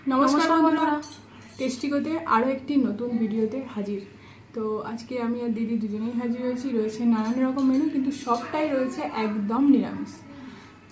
নমস্কার বন্ধুরা, টেস্টিকোতে আরও একটি নতুন ভিডিওতে হাজির। তো আজকে আমি আর দিদি দুজনেই হাজির হয়েছি। রয়েছে নানান রকম মেনু, কিন্তু সবটাই রয়েছে একদম নিরামিষ।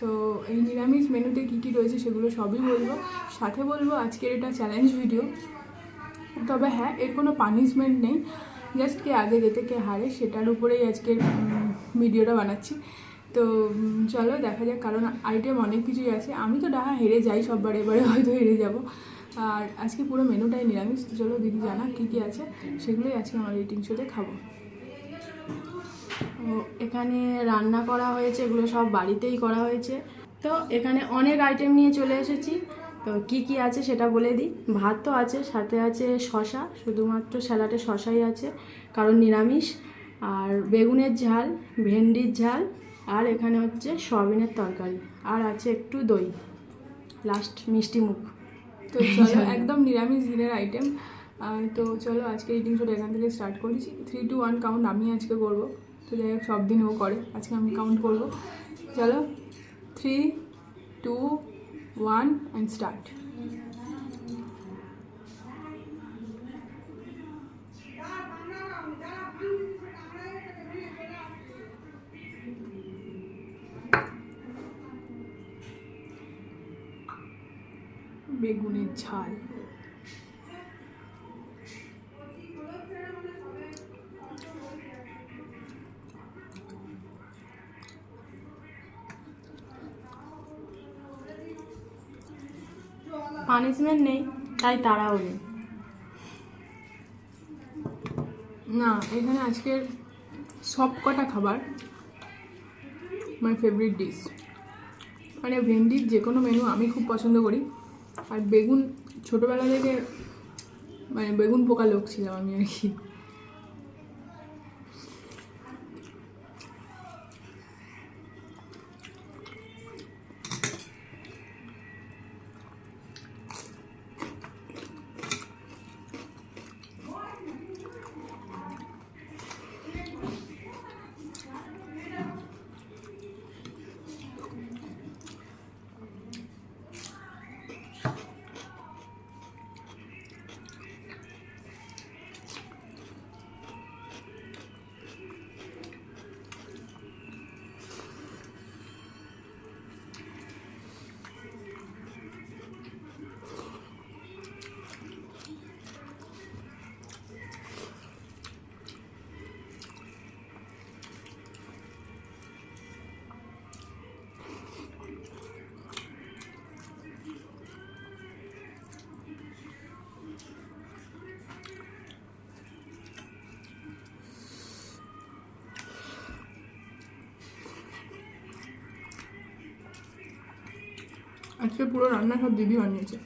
তো এই নিরামিষ মেনুতে কী কী রয়েছে সেগুলো সবই বলবো, সাথে বলবো আজকের এটা চ্যালেঞ্জ ভিডিও। তবে হ্যাঁ, এর কোনো পানিশমেন্ট নেই, জাস্ট কে আগে যেতে কে হারে সেটার উপরেই আজকের ভিডিওটা বানাচ্ছি। তো চলো দেখা যাক, কারণ আইটেম অনেক কিছুই আছে। আমি তো ডাহা হেরে যাই সববার, এবারে হয়তো হেরে যাব। আর আজকে পুরো মেনুটাই নিরামিষ। তো চলো দিদি জানা কী কী আছে সেগুলোই আজকে আমার রেটিং শোতে খাবো। এখানে রান্না করা হয়েছে, এগুলো সব বাড়িতেই করা হয়েছে। তো এখানে অনেক আইটেম নিয়ে চলে এসেছি। তো কি কি আছে সেটা বলে দিই। ভাত তো আছে, সাথে আছে শশা, শুধুমাত্র স্যালাডে শশাই আছে কারণ নিরামিষ। আর বেগুনের ঝাল, ভেন্ডির ঝাল, আর এখানে হচ্ছে সয়াবিনের তরকারি, আর আছে একটু দই, লাস্ট মিষ্টি মুখ। তো চলো একদম নিরামিষ দিনের আইটেম। তো চলো আজকে রেটিং শোটা এখান থেকে স্টার্ট করেছি। 3, 2, 1 কাউন্ট আমি আজকে করবো। তো যাই হোক, সব দিন ও করে, আজকে আমি কাউন্ট করবো। চলো 3, 2, 1 অ্যান্ড স্টার্ট। বেগুনের ঝাল, পানিশমেন্ট নেই তাই তাড়াও নেই। না এখানে আজকের সব কটা খাবার মাই ফেভারিট ডিশ। মানে ভেন্ডির যে কোনো মেনু আমি খুব পছন্দ করি। আর বেগুন ছোটোবেলা থেকে, মানে বেগুন পোকা লোক ছিলাম আমি আর কি। আজকে পুরো রান্না সব দিদি বানিয়েছে।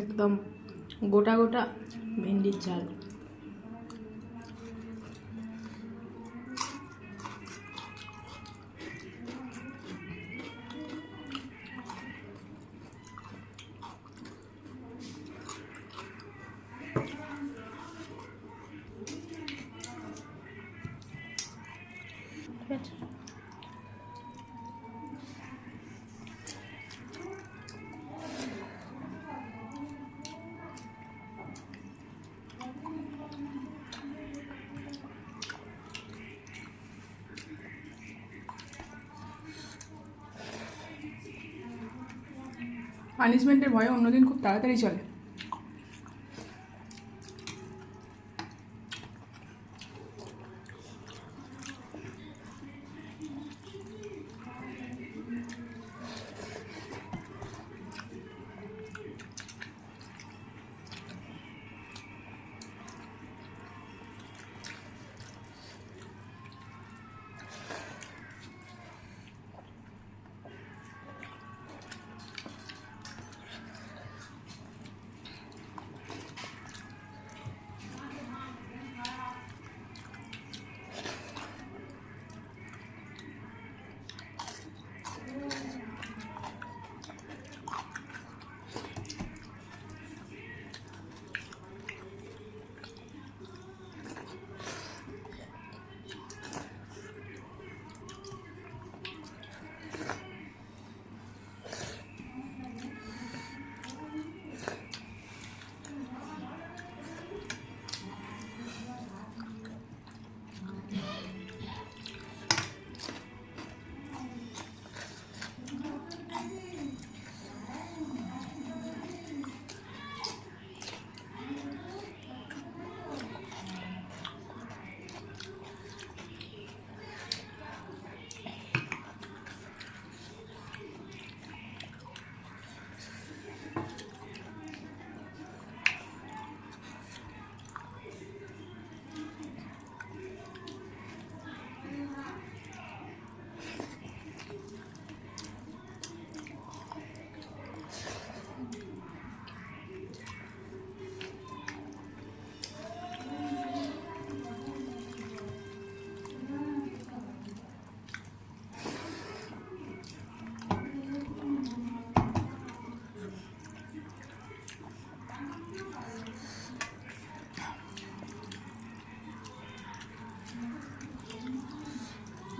একদম গোটা গোটা ভেন্ডির ঝাল। ঠিক আছে, পানিশমেন্টের ভয়ে অন্যদিন খুব তাড়াতাড়ি চলে।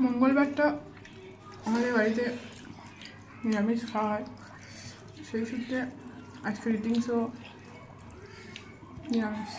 মঙ্গলবারটা আমাদের বাড়িতে নিরামিষ খাওয়া হয়, সেই সূত্রে আজকে ইটিংসও নিরামিষ।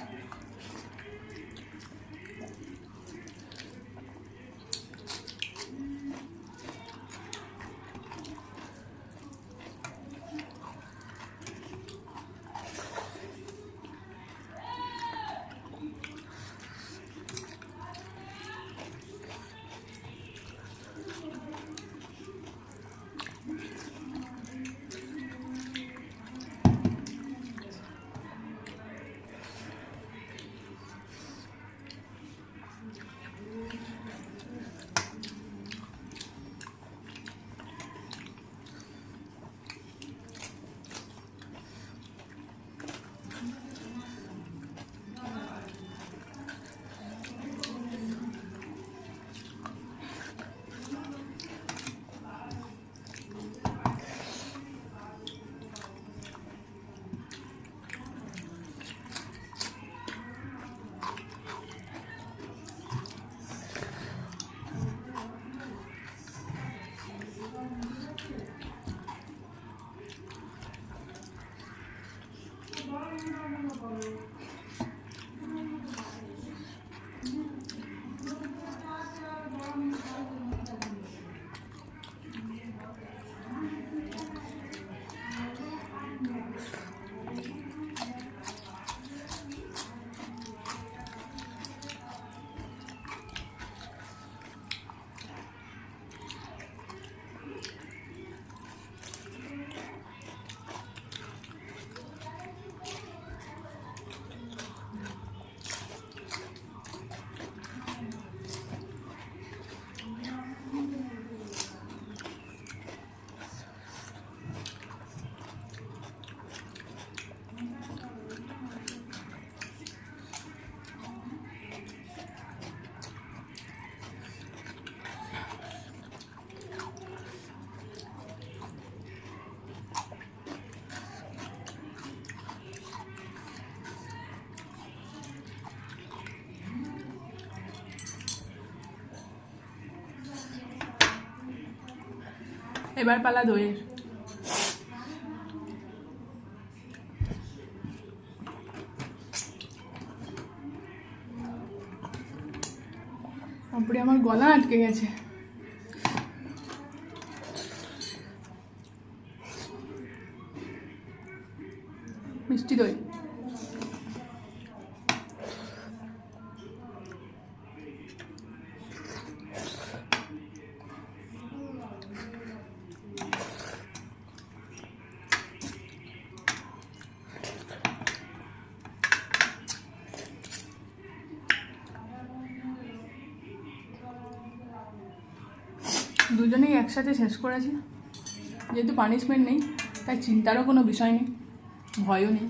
এবার পালা দইয়ের। তারপরে আমার গলা আটকে গেছে। মিষ্টি দই। দুজনেই একসাথে শেষ করেছি। যেহেতু পানিশমেন্ট নেই তাই চিন্তারও কোনো বিষয় নেই, ভয়ও নেই।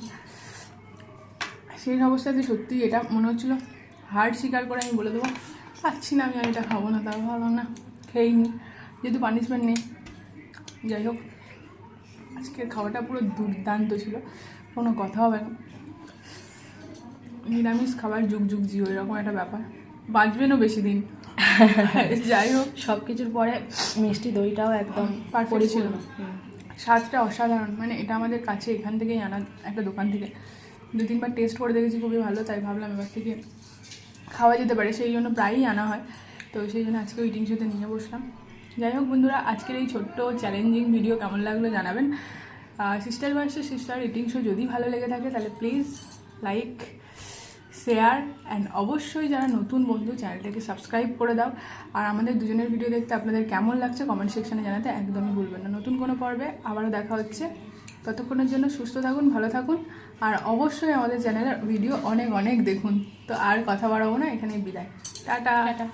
সেই অবস্থাতে সত্যি এটা মনে হচ্ছিলো হার্ড স্বীকার করে আমি বলে দেবো পাচ্ছি না, আমি এটা খাবো না, তাও ভালো না, খেয়েই নি, যেহেতু পানিশমেন্ট নেই। যাই হোক, আজকের খাওয়াটা পুরো দুর্দান্ত ছিল, কোনো কথা হবে না। নিরামিষ খাবার যুগ যুগ জিও, এরকম একটা ব্যাপার, বাঁচবেনও বেশি দিন। যাই হোক, সব কিছুর পরে মিষ্টি দইটাও একদম পারফেক্ট ছিল, স্বাদটা অসাধারণ। মানে এটা আমাদের কাছে, এখান থেকেই আনা একটা দোকান থেকে। 2-3বার টেস্ট করে দেখেছি, খুবই ভালো, তাই ভাবলাম এবার থেকে খাওয়া যেতে পারে, সেই জন্য প্রায়ই আনা হয়। তো সেই জন্য আজকে ইটিং শোতে নিয়ে বসলাম। যাই হোক বন্ধুরা, আজকের এই ছোট্ট চ্যালেঞ্জিং ভিডিও কেমন লাগলো জানাবেন। Sister versus sister eating show যদি ভালো লেগে থাকে তাহলে প্লিজ লাইক, শেয়ার অ্যান্ড অবশ্যই যারা নতুন বন্ধু চ্যানেলটাকে সাবস্ক্রাইব করে দাও। আর আমাদের দুজনের ভিডিও দেখতে আপনাদের কেমন লাগছে কমেন্ট সেকশনে জানাতে একদমই ভুলবেন না। নতুন কোনো পর্বে আবারও দেখা হচ্ছে, ততক্ষণের জন্য সুস্থ থাকুন, ভালো থাকুন, আর অবশ্যই আমাদের চ্যানেলের ভিডিও অনেক অনেক দেখুন। তো আর কথা বাড়াবো না, এখানেই বিদায়, টাটা।